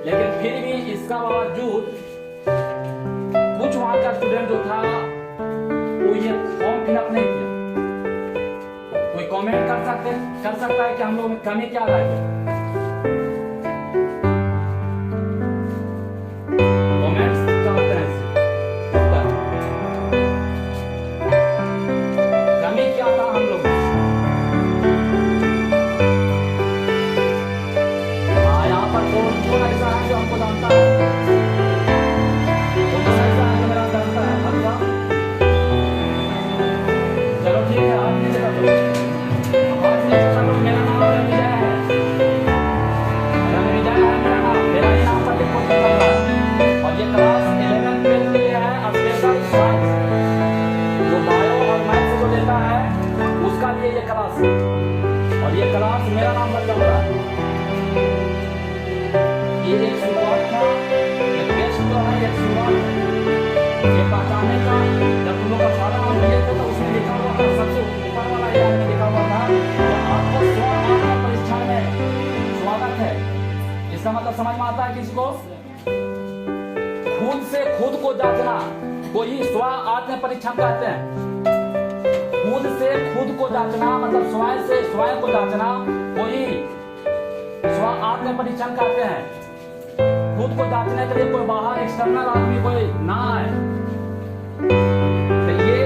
लेकिन फिर भी इसका बावजूद कुछ वहां का स्टूडेंट जो था वो ये फॉर्म फिलअप नहीं किया। कोई कमेंट कर सकता है कि हम लोग में कमी क्या रहा है? और ये क्लास मेरा नाम पर चल रहा है। ये एक शुरुआत था, एक बेस्ट तो है, एक शुरुआत है। ये पहचाने का जब तुम लोग का सारा नाम दिए थे तो उसमें लिखा हुआ था, सबसे ऊपर वाला याद में लिखा हुआ था कि आपका स्व परीक्षा में स्वागत है। इसका मतलब समझ में आता है किसको? खुद से खुद को जांचना को ही स्व आत्म परीक्षा कहते हैं। खुद से खुद को जांचना मतलब स्वयं से स्वयं को जांचना को ही स्व आत्म परीक्षण कहते हैं। खुद को जांचने के लिए कोई बाहर एक्सटर्नल आदमी कोई ना आए। तो ये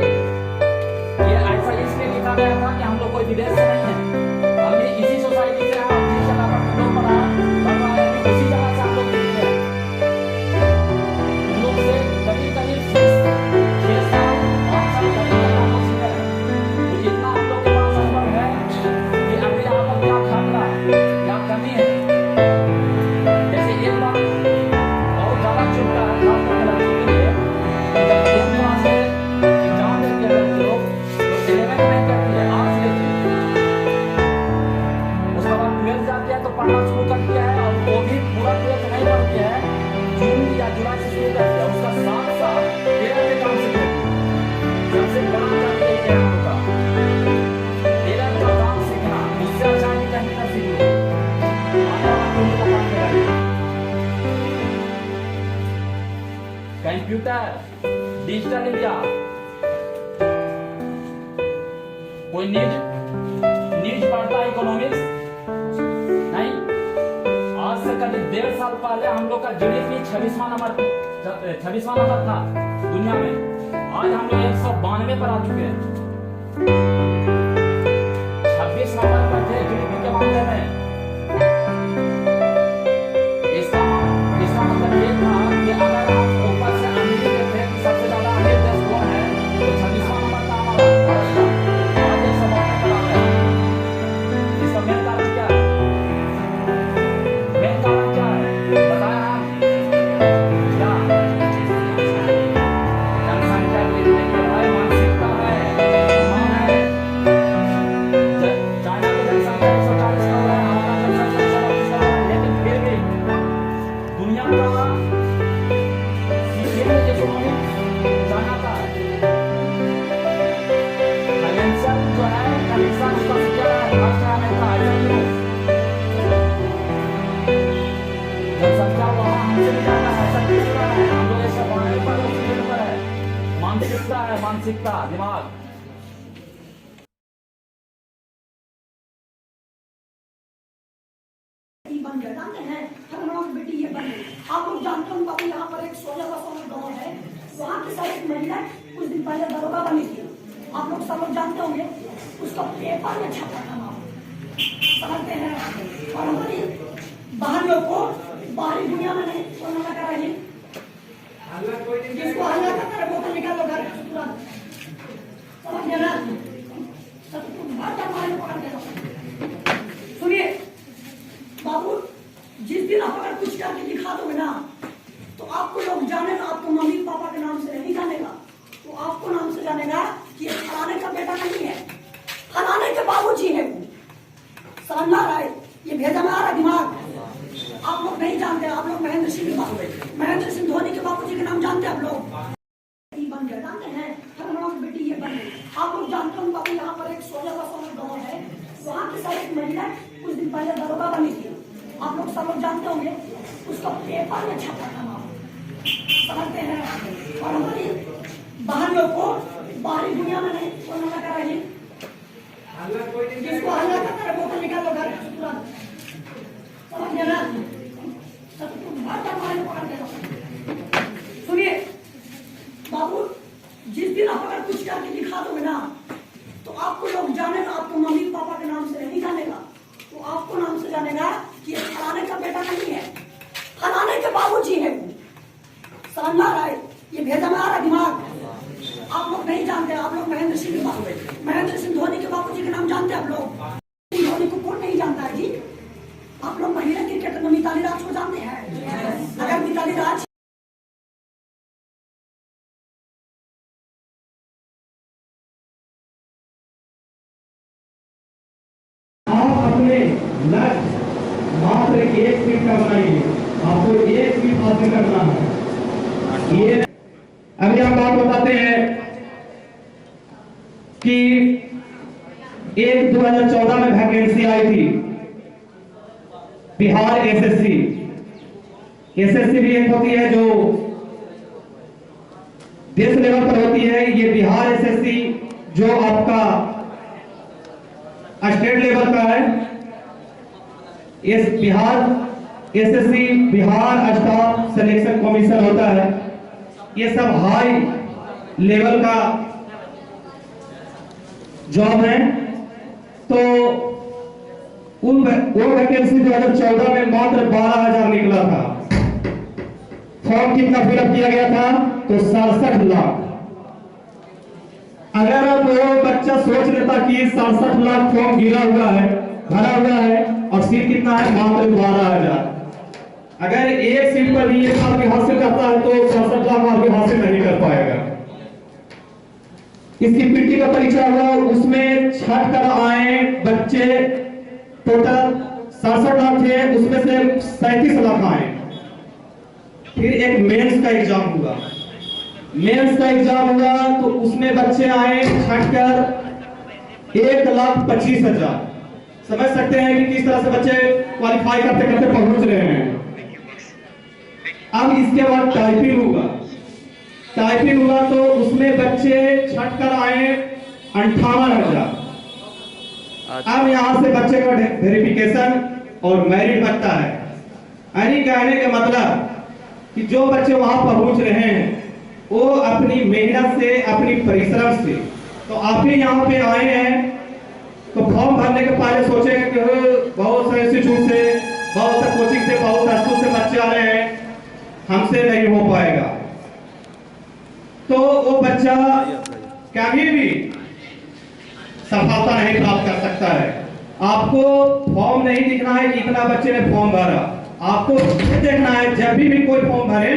ऐसा इसलिए लिखा गया था कि हम लोग कोई विदेश से नहीं है, हम भी इसी सोसाइटी से हैं, जिस जगह पर तुम लोग पढ़ रहे हैं उसी जगह से हम लोग लिखते हैं। तुम लोग से कभी कभी 6 साल 5 साल कभी हम लोग सीखे हैं। तो इतना हम लोग के पास अनुभव है कि अभी यहाँ पर क्या खतरा है, क्या कमी है। जैसे एक बार बहुत ज्यादा चुनता है खास करके लड़कों के लिए, जब 10th क्लास से एग्जाम देते हैं लोग तो 11th में करती है आर्ट्स लेती है, उसके बाद 12th जाती है तो पढ़ना शुरू करती है और वो भी पूरा 12th नहीं पढ़ती है, जून या जुलाई से शुरू करती है। उसका 7 साल 13 के काम सीखती है। सबसे बड़ा काम यही है हम लोग का 13 का काम सीखना। उससे अच्छा है कि कंप्यूटर सीख लो, आने वाला पीढ़ी को काम करेगा। कंप्यूटर डिजिटल इंडिया कोई न्यूज पढ़ता है इकोनॉमिक्स नहीं। आज से करीब 1.5 साल पहले हम लोग का जीडीपी 26वां नंबर था दुनिया में। आज हम लोग 192 पर आ चुके हैं। 26 नंबर पर थे जीडीपी के मामले में। इसका मतलब ये था कि अगर आप ऊपर से अमीर थे कि सबसे ज्यादा अमीर देश कौन है तो 26वां नंबर था हमारा भारत का। आज 192 पर आ गया। इसका मेन कारण क्या है? मेन कारण क्या है बताया हम? क्या जनसंख्या वृद्धि है, मानसिकता है, ईमान है। चाइना की जनसंख्या 140 करोड़ है, हमारा जनसंख्या 132 करोड़ है, लेकिन फिर भी दुनिया का सीधे इकोनॉमी चाइना का है। फाइनेंशियल जो है कंडीशन उसका क्या है? फर्स्ट है अमेरिका। ऐसा क्यों? जनसंख्या वहाँ हमसे भी ज्यादा है। ऐसा क्यों होता है? हम लोग ऐसा बनाने पर उसके ऊपर है मानसिकता है, मानसिकता दिमाग। बन गया जानते हैं हनुमान की बेटी ये बन गई। आप लोग जानते हो बाबू यहाँ पर एक 16 गाँव है, वहाँ की सारी महिला कुछ दिन पहले दरोगा बनी थी। आप लोग सब लोग जानते होंगे, उसका पेपर में छपा था नाम, समझते हैं। और हमारी बाहर लोग को बाहरी दुनिया में नहीं छोड़ना लगा रही। जिसको हल्ला करता है वो तो निकालो घर तुरंत, समझ गया ना? सुनिए बाबू, जिस दिन आप अगर कुछ करके दिखा दोगे ना तो आपको लोग जानेगा, आपको मम्मी पापा के नाम से नहीं जानेगा, वो आपको नाम से जानेगा कि ये फलाने का बेटा नहीं है, फलाने के बाबूजी है वो। समझ आ रहा है? ये भेजा में आ रहा दिमाग। आप लोग नहीं जानते। आप लोग महेंद्र सिंह धोनी के बाबूजी के नाम जानते हैं? आप लोग बन गया जानते हैं हनुमान की बेटी ये बन गई। आप लोग जानते हो बाबू यहाँ पर एक 16 गाँव है, वहाँ की सारी महिला कुछ दिन पहले दरोगा बनी थी। आप लोग सब लोग जानते होंगे, उसका पेपर में छपा था नाम, समझते हैं। और हमारी बाहर लोग को बाहरी दुनिया में नहीं बोलना कर रही, जिसको हल्ला करता है बोतल निकाल लो घर से तुरंत, समझ गए ना? सब तुम घर तक मारे पकड़ देना। सुनिए बाबू, जिस दिन आप अगर कुछ करके दिखा दोगे ना, तो आपको लोग जानेगा, आपको मम्मी पापा के नाम से नहीं जानेगा, तो आपको नाम से जानेगा कि ये फलाने का बेटा नहीं है, फलाने के बाबूजी है। समझ में आ रहा है? ये भेजा में आ रहा है दिमाग? आप लोग नहीं जानते, आप लोग महेंद्र सिंह धोनी के बाबूजी के नाम जानते हैं आप लोग? धोनी को कौन नहीं जानता है जी? आप लोग महिला क्रिकेटर में मिताली राज को जानते हैं? अगर मिताली राज अपने लक्ष्य मात्र एक फीट का बनाइए, आपको एक फीट हासिल करना है। ये अभी हम बात बताते हैं कि एक 2014 में वैकेंसी आई थी बिहार एसएससी भी एक होती है जो देश लेवल पर होती है। ये बिहार एसएससी जो आपका स्टेट लेवल का है, इस Bihar SSC Bihar staff selection commission होता है। ये सब हाई लेवल का जॉब है। तो वो वैकेंसी 2014 में मात्र 12,000 निकला था। फॉर्म कितना फिलअप किया गया था? तो 67 लाख। अगर अब वो बच्चा सोच लेता कि 67 लाख फॉर्म भरा हुआ है और सीट कितना है? मात्र 12,000। अगर एक सीट पर भी एक आदमी हासिल करता है तो 67 लाख आदमी हासिल नहीं कर पाएगा। इसकी पीटी का परीक्षा हुआ, उसमें छठ कर आए बच्चे, टोटल 67 लाख थे, उसमें से 37 लाख आए। फिर एक मेंस का एग्जाम हुआ, तो उसमें बच्चे आए छठ कर 1,25,000। समझ सकते हैं कि किस तरह से बच्चे क्वालिफाई करते करते पहुंच रहे हैं। अब इसके बाद टाइपिंग हुआ तो उसमें बच्चे छठ कर आए 58,000। अब यहां से बच्चे का वेरिफिकेशन और मेरिट बनता है। यानी कहने का मतलब कि जो बच्चे वहां पहुंच रहे हैं वो अपनी मेहनत से, अपनी परिश्रम से, तो आप भी यहाँ पे आए हैं तो फॉर्म भरने के पहले सोचेंगे कि बहुत से इंस्टीट्यूट से, बहुत से कोचिंग से, बहुत से स्कूल से बच्चे आ रहे हैं, हमसे नहीं हो पाएगा। तो वो बच्चा कभी भी सफलता नहीं प्राप्त कर सकता है। आपको फॉर्म नहीं दिखना है कि इतना बच्चे ने फॉर्म भरा, आपको ये देखना है जब भी कोई फॉर्म भरे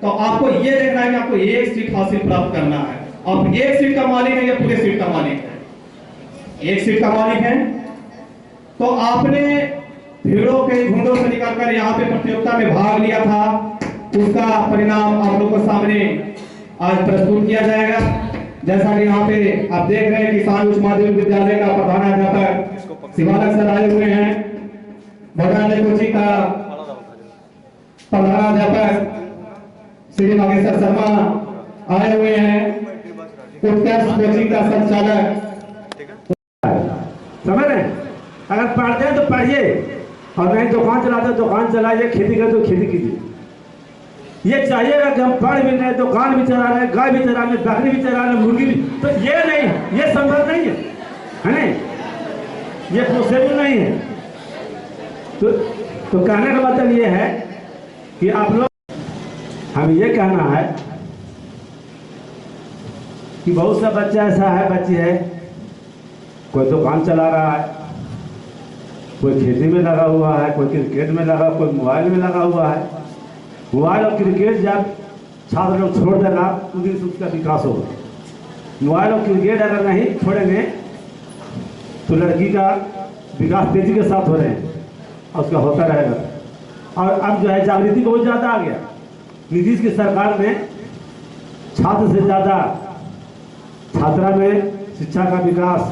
तो आपको ये देखना है कि आपको एक सीट हासिल प्राप्त करना है। आप एक सीट का मालिक है या पूरे सीट का मालिक है? एक सीट का मालिक है। तो आपने भीड़ों के झुंडों से निकलकर यहाँ पे प्रतियोगिता में भाग लिया था, उसका परिणाम आप लोगों के सामने आज प्रस्तुत किया जाएगा। जैसा कि यहाँ पे आप देख रहे हैं किसान उच्च माध्यमिक विद्यालय का प्रधानाध्यापक शिवालक सर आए हुए हैं, बटाने कोचिंग का प्रधानाध्यापक श्री नागेश्वर शर्मा आए हुए हैं, उत्कर्ष कोचिंग का संचालक। समझ रहे हैं? अगर पढ़ते हैं तो पढ़िए और नहीं दुकान चलाते तो दुकान चलाइए, खेती करते तो खेती कीजिए। ये चाहिएगा कि हम पढ़ भी रहे, दुकान भी चला रहे, गाय भी चला रहे, बकरी भी चला रहे, मुर्गी भी, तो ये नहीं, ये संभव नहीं है नहीं? ये पॉसिबल नहीं है। तो कहने का मतलब ये है कि आप लोग, हम ये कहना है कि बहुत सा बच्चा ऐसा है, बच्ची है, कोई दुकान चला रहा है, कोई खेती में लगा हुआ है, कोई क्रिकेट में लगा, कोई मोबाइल में लगा हुआ है। मोबाइल और क्रिकेट जब छात्र लोग छोड़ देना उस दिन से उसका विकास होगा। मोबाइल और क्रिकेट अगर नहीं छोड़ेंगे तो लड़की का विकास तेजी के साथ हो रहे हैं और उसका होता रहेगा। और अब जो है जागृति बहुत ज़्यादा आ गया। नीतीश की सरकार में छात्र से ज़्यादा छात्रा में शिक्षा का विकास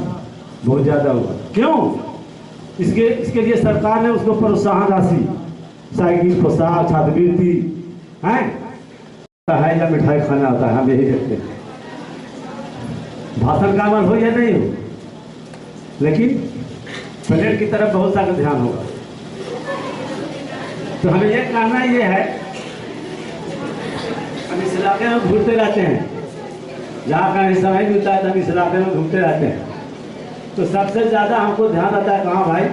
बहुत ज़्यादा हुआ। क्यों? इसके लिए सरकार ने उसको प्रोत्साहन राशि साइकिल पोशाक छात्रवृत्ति हैं है या मिठाई खाना होता है, हम यही देखते हैं। भाषण का अमल हो या नहीं हो, लेकिन प्लेट की तरफ बहुत सारा ध्यान होगा। तो हमें ये कहना ये है, हम इस इलाके में घूमते रहते हैं, जहाँ कहीं समय मिलता है तो हम इस इलाके में घूमते रहते हैं। तो सबसे ज़्यादा हमको ध्यान आता है कहाँ भाई?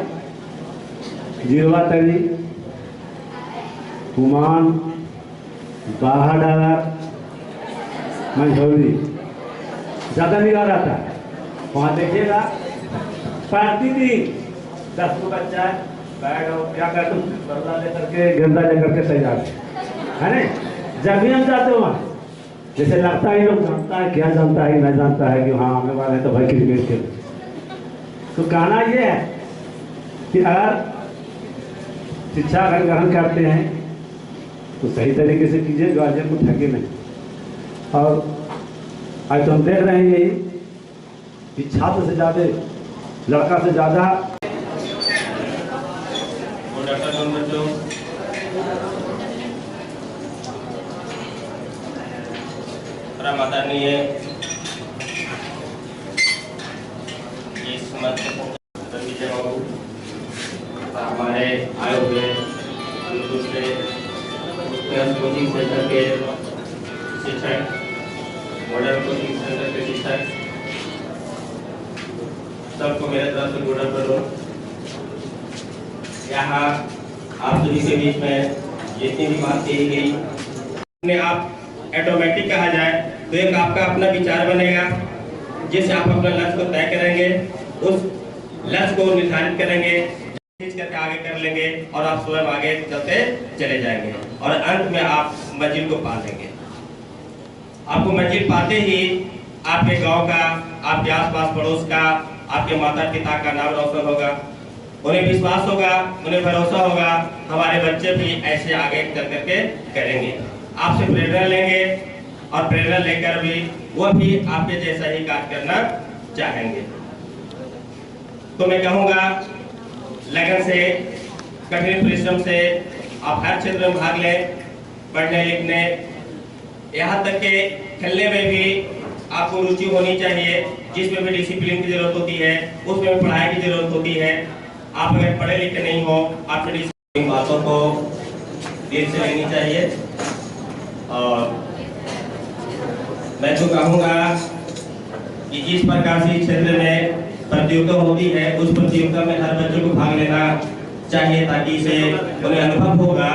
जिरवा तरी, कुमान, बाहर, मंझौली, ज़्यादा निगाह रहता है। वहाँ देखिएगा प्रतिदिन 10 को बच्चा बैग और क्या कहते हैं बल्ला लेकर के गेंदा लेकर के तैयार है ना। जब भी हम जाते हो वहाँ जैसे लगता है लोग जानता है, क्या जानता है नहीं जानता है कि हाँ आने वाले हैं तो भाई क्रिकेट खेल। तो कहना ये है कि अगर शिक्षा अगर ग्रहण करते हैं तो सही तरीके से कीजिए, गार्जियन को ठगे नहीं। और आज तो हम देख रहे हैं यही कि छात्र से ज़्यादा लड़का से ज़्यादा आदरणीय इस मंच हमारे आए हुए दूसरे कोचिंग सेंटर के शिक्षक, मॉडर्न कोचिंग सेंटर के शिक्षक, सबको मेरे तरफ से गुड आफ्टरनून। यहाँ आप सभी के बीच में जितनी भी बात कही गई अपने आप ऑटोमेटिक कहा जाए तो एक आपका अपना विचार बनेगा, जिससे आप अपना लक्ष्य को तय करेंगे, उस लक्ष्य को निर्धारित करेंगे, करके आगे कर लेंगे और आप स्वयं आगे चलते चले जाएंगे और अंत में आप मंजिल को पा लेंगे। आपको मंजिल पाते ही आपके गांव का, आपके आसपास पड़ोस का, आपके माता पिता का नाम रोशन होगा, उन्हें विश्वास होगा, उन्हें भरोसा होगा, हमारे बच्चे भी ऐसे आगे चल करके करेंगे। आपसे प्रेरणा लेंगे और प्रेरणा लेकर भी वो भी आपके जैसा ही कार्य करना चाहेंगे। तो मैं कहूँगा लगन से, कठिन परिश्रम से आप हर क्षेत्र में भाग लें, पढ़ने लिखने, यहाँ तक के खेलने में भी आपको रुचि होनी चाहिए। जिसमें भी डिसिप्लिन की जरूरत होती है उसमें भी पढ़ाई की जरूरत होती है। आप अगर पढ़े लिखे नहीं हो, आपको डिसिप्लिन बातों को दिल से लेनी चाहिए। और मैं तो कहूँगा कि जिस प्रकार से क्षेत्र में प्रतियोगिता होती है उस प्रतियोगिता में हर बच्चे को भाग लेना चाहिए, ताकि इसे उन्हें अनुभव होगा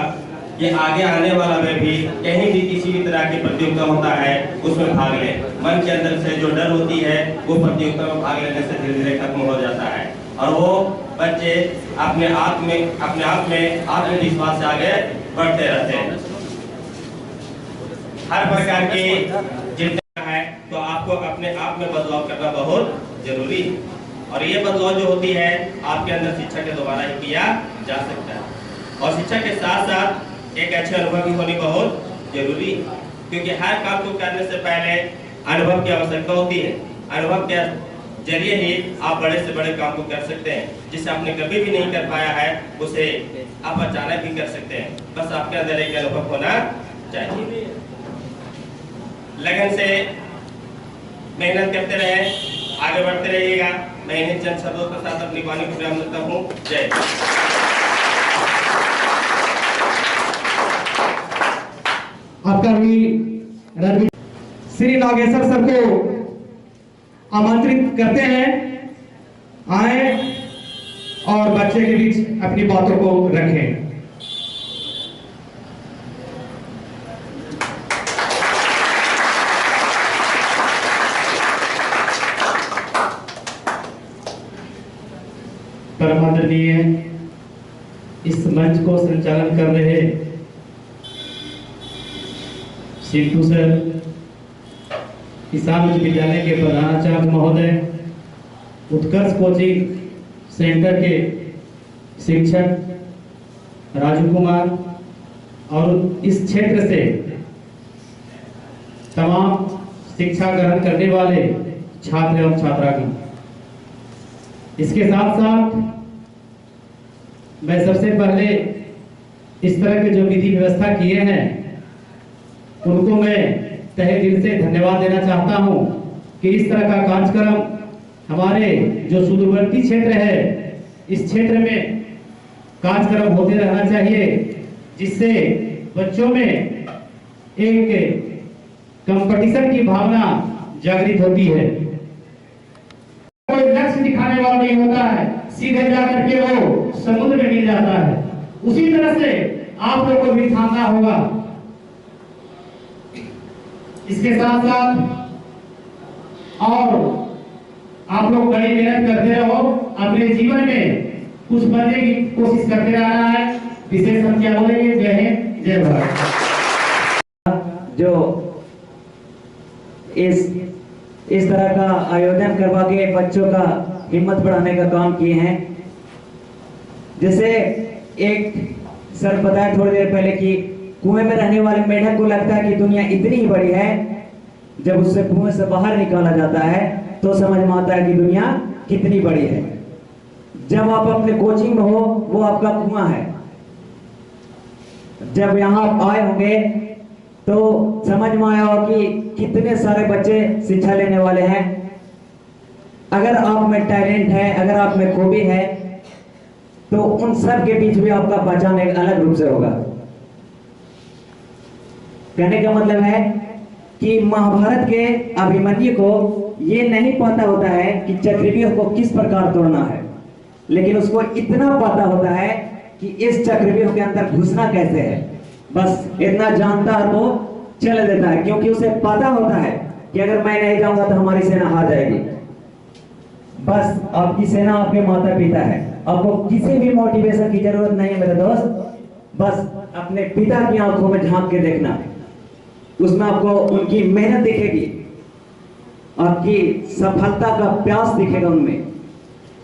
कि आगे आने वाला में भी कहीं भी किसी भी तरह की प्रतियोगिता होता है उसमें भाग ले। मन के अंदर से जो डर होती है वो प्रतियोगिता में भाग लेने से धीरे धीरे खत्म हो जाता है और वो बच्चे अपने आप में आत्मविश्वास से आगे बढ़ते रहते हैं। हर प्रकार की जितना है तो आपको अपने आप में बदलाव करना बहुत जरूरी है और ये बदलाव जो होती है आपके अंदर शिक्षा के द्वारा ही किया जा सकता है। और शिक्षा के साथ साथ एक अच्छे अनुभव भी होनी बहुत जरूरी है, क्योंकि हर काम को करने से पहले अनुभव की आवश्यकता होती है। अनुभव के जरिए ही आप बड़े से बड़े काम को कर सकते हैं, जिसे आपने कभी भी नहीं कर पाया है उसे आप अचानक भी कर सकते हैं। बस आपके अंदर एक अनुभव होना चाहिए। लगन से मेहनत करते रहे, आगे बढ़ते रहिएगा। मैं इन्हीं चंद शब्दों के साथ अपनी वाणी को विराम देता हूँ। जय। आपका भी श्री नागेश्वर सर को आमंत्रित करते हैं, आए और बच्चे के बीच अपनी बातों को रखें। परमादरणीय इस मंच को संचालन कर रहे सिंटू सर, किसान उच्च विद्यालय के प्रधानाचार्य महोदय, उत्कर्ष कोचिंग सेंटर के शिक्षक राजू कुमार और इस क्षेत्र से तमाम शिक्षा ग्रहण करने वाले छात्र एवं छात्रागण, इसके साथ साथ मैं सबसे पहले इस तरह के जो विधि व्यवस्था किए हैं उनको मैं तहे दिल से धन्यवाद देना चाहता हूं कि इस तरह का कार्यक्रम हमारे जो सुदूरवर्ती क्षेत्र है इस क्षेत्र में कार्यक्रम होते रहना चाहिए, जिससे बच्चों में एक कंपटीशन की भावना जागृत होती है। कोई लक्ष्य दिखाने वाला नहीं होता है, सीधे जाकर के वो समुद्र में मिल जाता है। उसी तरह से आप लोग को भी ठानना होगा। इसके साथ साथ और आप लोग बड़ी मेहनत करते रहो, अपने जीवन में कुछ बनने की कोशिश करते रहना है। विशेष हम क्या बोलेंगे? जय हिंद, जय भारत। जो इस तरह का आयोजन करवा के बच्चों का हिम्मत बढ़ाने का काम किए हैं। जैसे एक सर बताया थोड़ी देर पहले कि कुएं में रहने वाले मेढक को लगता है कि दुनिया इतनी ही बड़ी है, जब उससे कुएं से बाहर निकाला जाता है तो समझ में आता है कि दुनिया कितनी बड़ी है। जब आप अपने कोचिंग में हो वो आपका कुआं है, जब यहाँ आए होंगे तो समझ में आया हो कि कितने सारे बच्चे शिक्षा लेने वाले हैं। अगर आप में टैलेंट है, अगर आप में खूबी है, तो उन सब के बीच भी आपका पहचान एक अलग रूप से होगा। कहने का मतलब है कि महाभारत के अभिमन्यु को ये नहीं पता होता है कि चक्रव्यूह को किस प्रकार तोड़ना है, लेकिन उसको इतना पता होता है कि इस चक्रव्यूह के अंदर घुसना कैसे है। बस इतना जानता है तो चल देता है, क्योंकि उसे पता होता है कि अगर मैं नहीं जाऊंगा तो हमारी सेना हार जाएगी। बस आपकी सेना आपके माता पिता है, आपको किसी भी मोटिवेशन की जरूरत नहीं है मेरे दोस्त। बस अपने पिता की आंखों में झांक के देखना, उसमें आपको उनकी मेहनत दिखेगी, आपकी सफलता का प्यास दिखेगा उनमें।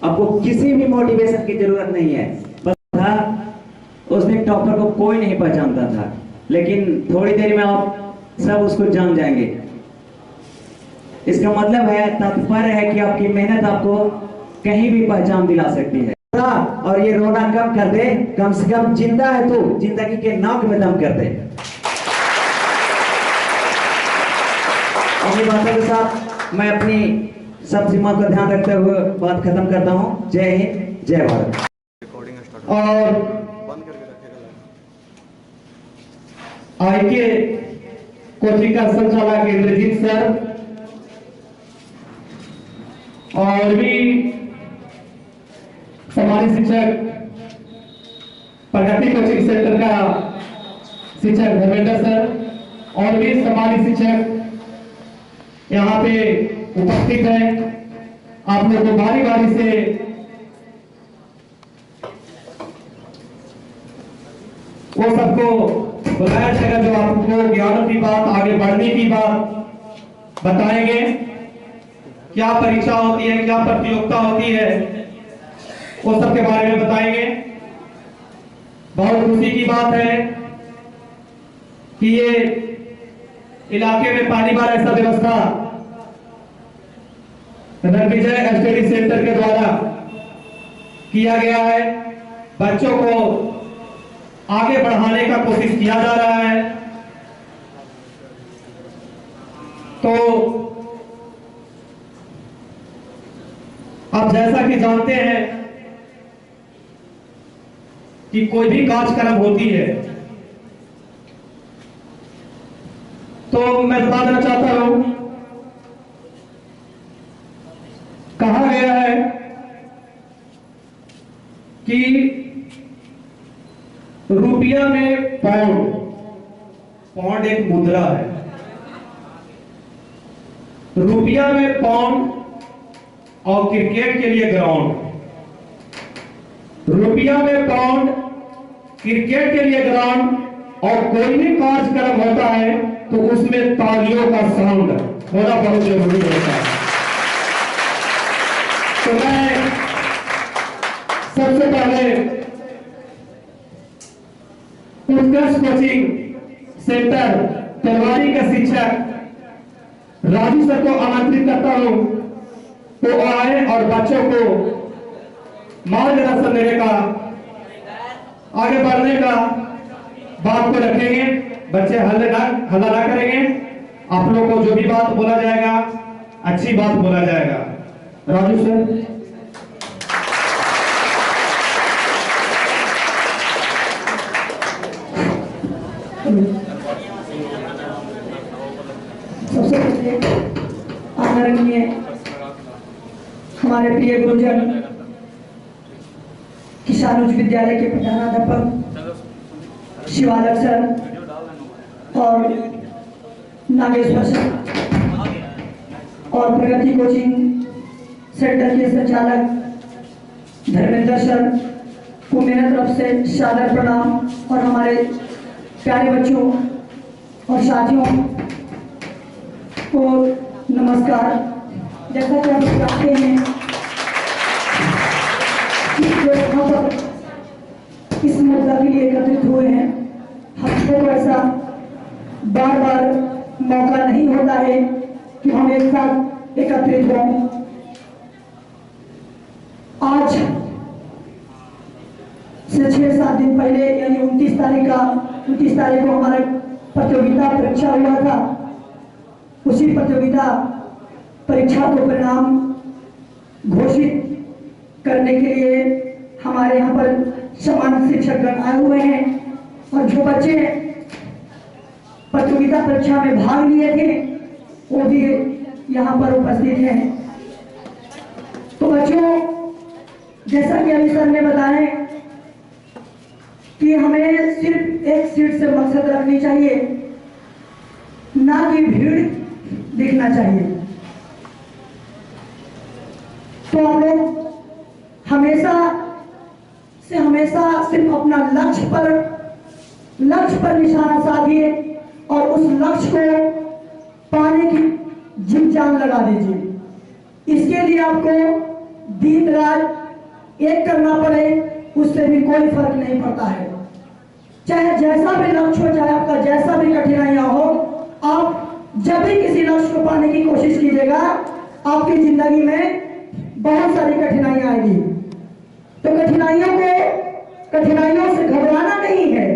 आपको किसी भी मोटिवेशन की जरूरत नहीं है। बस था उस दिन टॉपर को कोई नहीं पहचानता था, लेकिन थोड़ी देर में आप सब उसको जान जाएंगे। इसका मतलब है, तात्पर्य है कि आपकी मेहनत आपको कहीं भी पहचान दिला सकती है। और ये रोना कम कर दे, कम से कम जिंदा है तो जिंदगी के नाक में दम कर दे। अपनी बातों के साथ मैं अपनी सब सीमा का ध्यान रखते हुए बात खत्म करता हूँ। जय हिंद, जय भारत। और आईके कोचिंग का संचालक इंद्रजीत सर और भी समाज शिक्षक प्रगति कोचिंग सेंटर का शिक्षक धर्मेंद्र सर और भी समाज शिक्षक यहाँ पे उपस्थित है। आप लोग को बारी बारी से वो सबको बुलाया जाएगा जो आपको ज्ञान की बात, आगे बढ़ने की बात बताएंगे। क्या परीक्षा होती है, क्या प्रतियोगिता होती है, वो सब के बारे में बताएंगे। बहुत खुशी की बात है कि ये इलाके में पहली बार ऐसा व्यवस्था रणविजय स्टडी सेंटर के द्वारा किया गया है। बच्चों को आगे बढ़ाने का कोशिश किया जा रहा है। तो आप जैसा कि जानते हैं कि कोई भी कार्यक्रम होती है तो मैं बता देना चाहता हूं, कहा गया है कि रुपया में पाउंड, पाउंड एक मुद्रा है, रुपया में पाउंड और क्रिकेट के लिए ग्राउंड। रुपया में पाउंड, क्रिकेट के लिए ग्राउंड, और कोई भी कार्यक्रम होता है तो उसमें तालियों का साउंड होना बहुत जरूरी होता है। तो मैं सबसे पहले उत्कर्ष कोचिंग सेंटर तलवारी का शिक्षक राजू सर को आमंत्रित करता हूं, वो आए और बच्चों को मार्गदर्शन देने का, आगे बढ़ने का बात को रखेंगे, बच्चे हल्ला ना करेंगे। आप लोग को जो भी बात बोला जाएगा अच्छी बात बोला जाएगा। राजू सर। सबसे पहले आदरणीय हमारे प्रिय गुरुजन किसान उच्च विद्यालय के प्रधानाध्यापक शिवालक सर और नागेश्वर सर और प्रगति कोचिंग सेंटर के संचालक धर्मेंद्र सर को मेरी तरफ से सादर प्रणाम और हमारे प्यारे बच्चों और साथियों को नमस्कार। जैसा कि आप जानते हैं जो यहाँ पर इस मुद्दा के लिए एकत्रित हुए हैं, हमको ऐसा बार बार मौका नहीं होता है कि हम एक साथ एकत्रित हों। आज से 6-7 दिन पहले यानी 29 तारीख को हमारा प्रतियोगिता परीक्षा हुआ था। उसी प्रतियोगिता परीक्षा को परिणाम घोषित करने के लिए हमारे यहाँ पर समान शिक्षकगण आए हुए हैं और जो बच्चे प्रतियोगिता परीक्षा में भाग लिए थे वो भी यहाँ पर उपस्थित हैं। तो बच्चों, जैसा कि अभी सर ने बताया कि हमें सिर्फ एक सीट से मकसद रखनी चाहिए, ना कि भीड़ दिखना चाहिए। तो हम लोग हमेशा सिर्फ अपना लक्ष्य पर निशाना साधिए और उस लक्ष्य को पाने की जिम जान लगा दीजिए। इसके लिए आपको दिन रात एक करना पड़े, उससे भी कोई फर्क नहीं पड़ता है। चाहे जैसा भी लक्ष्य हो, चाहे आपका जैसा भी कठिनाइयां हो, आप जब भी किसी लक्ष्य को पाने की कोशिश कीजिएगा, आपकी जिंदगी में बहुत सारी कठिनाइयां आएगी। तो कठिनाइयों से घबराना नहीं है,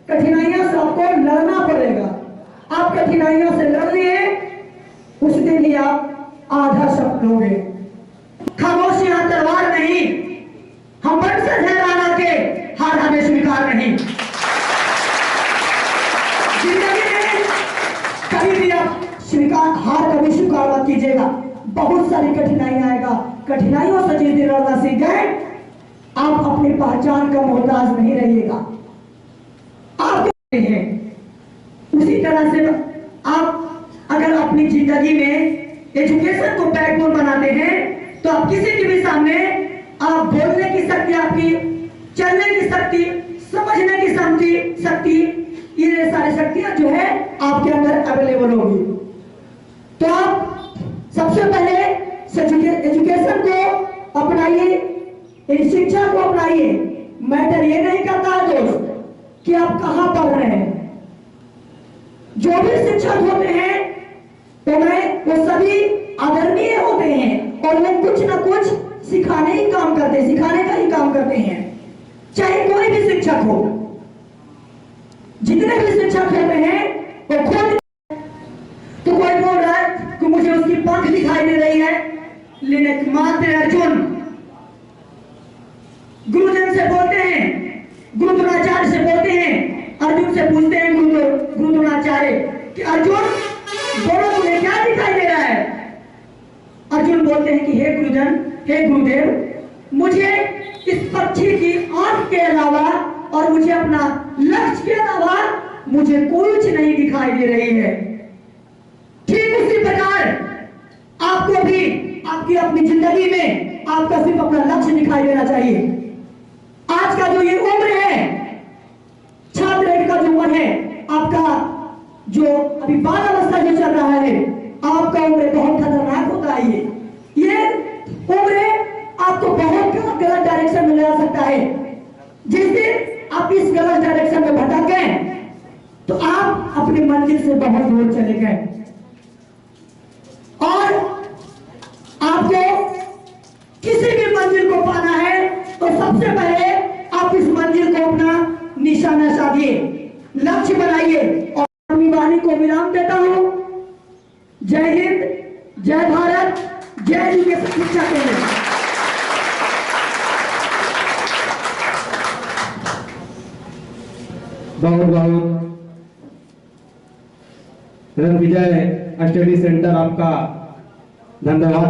कठिनाइयों से आपको लड़ना पड़ेगा। आप कठिनाइयों से लड़ लिए, उस दिन ही आप आधा सब लोगे। खामोश यहाँ तलवार नहीं, हम वंशज हैं राणा के, हार हमें स्वीकार नहीं। जिंदगी में कभी भी आप हार कभी स्वीकार मत कीजिएगा। बहुत सारी कठिनाइयां आएगा, कठिनाइयों से जिस दिन लड़ना सीख गए, आप अपनी पहचान का मोहताज नहीं रहिएगा। आप हैं उसी तरह से आप अगर अपनी जिंदगी में एजुकेशन को बैकबोन बनाते हैं, तो आप किसी के भी सामने आप बोलने की शक्ति, आपकी चलने की शक्ति, समझने की शक्ति, ये सारी शक्तियां जो है आपके अंदर अवेलेबल होगी। तो आप सबसे पहले एजुकेशन को अपनाइए, शिक्षा को अपनाइए। मैटर ये नहीं करता है दोस्त कि आप कहां पढ़ रहे हैं। जो भी शिक्षक होते हैं वो सभी आदरणीय होते हैं और वो कुछ ना कुछ सिखाने का ही काम करते हैं। चाहे कोई भी शिक्षक हो, जितने भी शिक्षक होते हैं वो खुद, तो कोई बोल रहा है कि मुझे उसकी पंख दिखाई दे रही है, लेकिन मात्र अर्जुन गुरुजन से बोलते हैं, गुरु द्रोणाचार्य से बोलते हैं, अर्जुन से पूछते हैं गुरु द्रोणाचार्य कि अर्जुन बोलो तुम्हें क्या दिखाई दे रहा है। अर्जुन बोलते हैं कि हे गुरुजन, हे गुरुदेव, मुझे इस पक्षी की आंख के अलावा और मुझे अपना लक्ष्य के अलावा मुझे कुछ नहीं दिखाई दे रही है। ठीक उसी प्रकार आपको भी आपकी अपनी जिंदगी में आपका सिर्फ अपना लक्ष्य दिखाई देना चाहिए। आज का जो ये उम्र है, छात्र का जो उम्र है, आपका जो अभी बाल अवस्था जो चल रहा है, आपका उम्र बहुत खतरनाक होता है। ये उम्र आपको बहुत गलत डायरेक्शन में ले जा सकता है। जिस दिन आप इस गलत डायरेक्शन में भटक गए, तो आप अपनी मंजिल से बहुत दूर चले गए। और आपको किसी भी मंजिल को पाना है, तो सबसे पहले आप इस मंजिल को अपना निशाना साधिए। लक्ष्य बनाइए। और अपनी वाणी को विराम देता हूं। जय हिंद, जय भारत, जय एजुकेशन शिक्षा केंद्र। बहुत बहुत रणविजय स्टडी सेंटर आपका धन्यवाद।